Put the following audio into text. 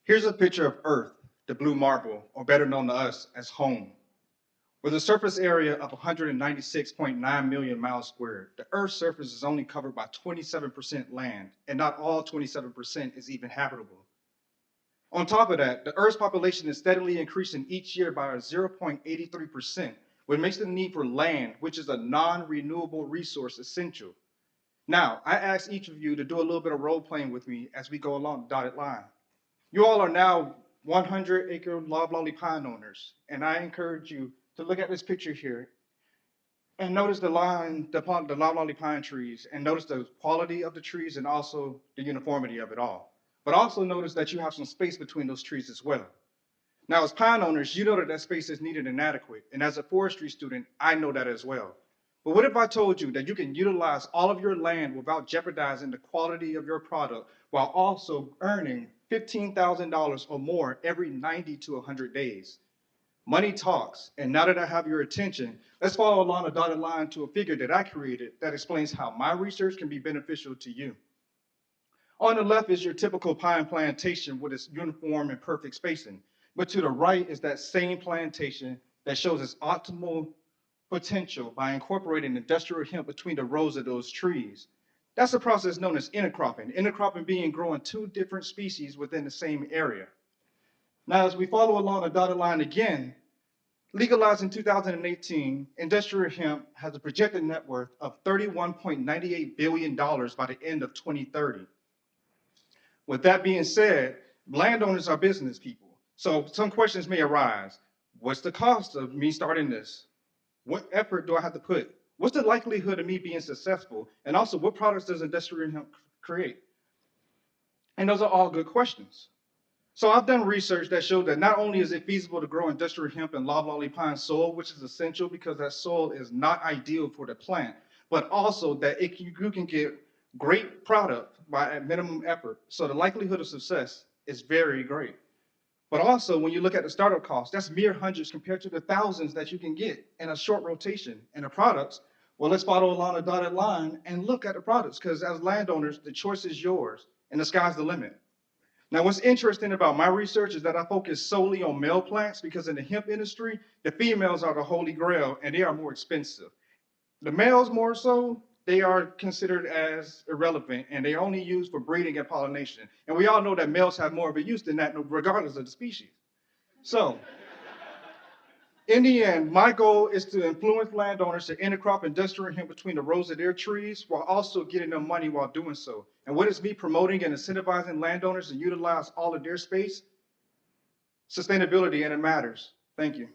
Here's a picture of Earth, the blue marble, or better known to us as home. With a surface area of 196.9 million miles squared, the Earth's surface is only covered by 27% land, and not all 27% is even habitable. On top of that, the Earth's population is steadily increasing each year by 0.83%, which makes the need for land, which is a non-renewable resource, essential. Now, I ask each of you to do a little bit of role playing with me as we go along the dotted line. You all are now 100-acre loblolly pine owners, and I encourage you to look at this picture here and notice the loblolly pine trees, and notice the quality of the trees and also the uniformity of it all. But also notice that you have some space between those trees as well. Now, as pine owners, you know that that space is needed and adequate, and as a forestry student, I know that as well. But what if I told you that you can utilize all of your land without jeopardizing the quality of your product while also earning $15,000 or more every 90 to 100 days? Money talks, and now that I have your attention, let's follow along a dotted line to a figure that I created that explains how my research can be beneficial to you. On the left is your typical pine plantation with its uniform and perfect spacing, but to the right is that same plantation that shows its optimal potential by incorporating industrial hemp between the rows of those trees. That's a process known as intercropping. Intercropping being growing two different species within the same area. Now, as we follow along the dotted line again, legalized in 2018, industrial hemp has a projected net worth of $31.98 billion by the end of 2030. With that being said, landowners are business people. So some questions may arise. What's the cost of me starting this? What effort do I have to put? What's the likelihood of me being successful? And also, what products does industrial hemp create? And those are all good questions. So I've done research that showed that not only is it feasible to grow industrial hemp in loblolly pine soil, which is essential because that soil is not ideal for the plant, but also that you can get great product by minimum effort. So the likelihood of success is very great. But also, when you look at the startup cost, that's mere hundreds compared to the thousands that you can get in a short rotation. And the products, well, let's follow along a dotted line and look at the products, because as landowners, the choice is yours, and the sky's the limit. Now, what's interesting about my research is that I focus solely on male plants, because in the hemp industry, the females are the holy grail, and they are more expensive. The males, more so, they are considered as irrelevant, and they're only used for breeding and pollination. And we all know that males have more of a use than that, regardless of the species. So, in the end, my goal is to influence landowners to intercrop industrial hemp between the rows of their trees while also getting them money while doing so. And what is me promoting and incentivizing landowners to utilize all of their space? Sustainability, and it matters. Thank you.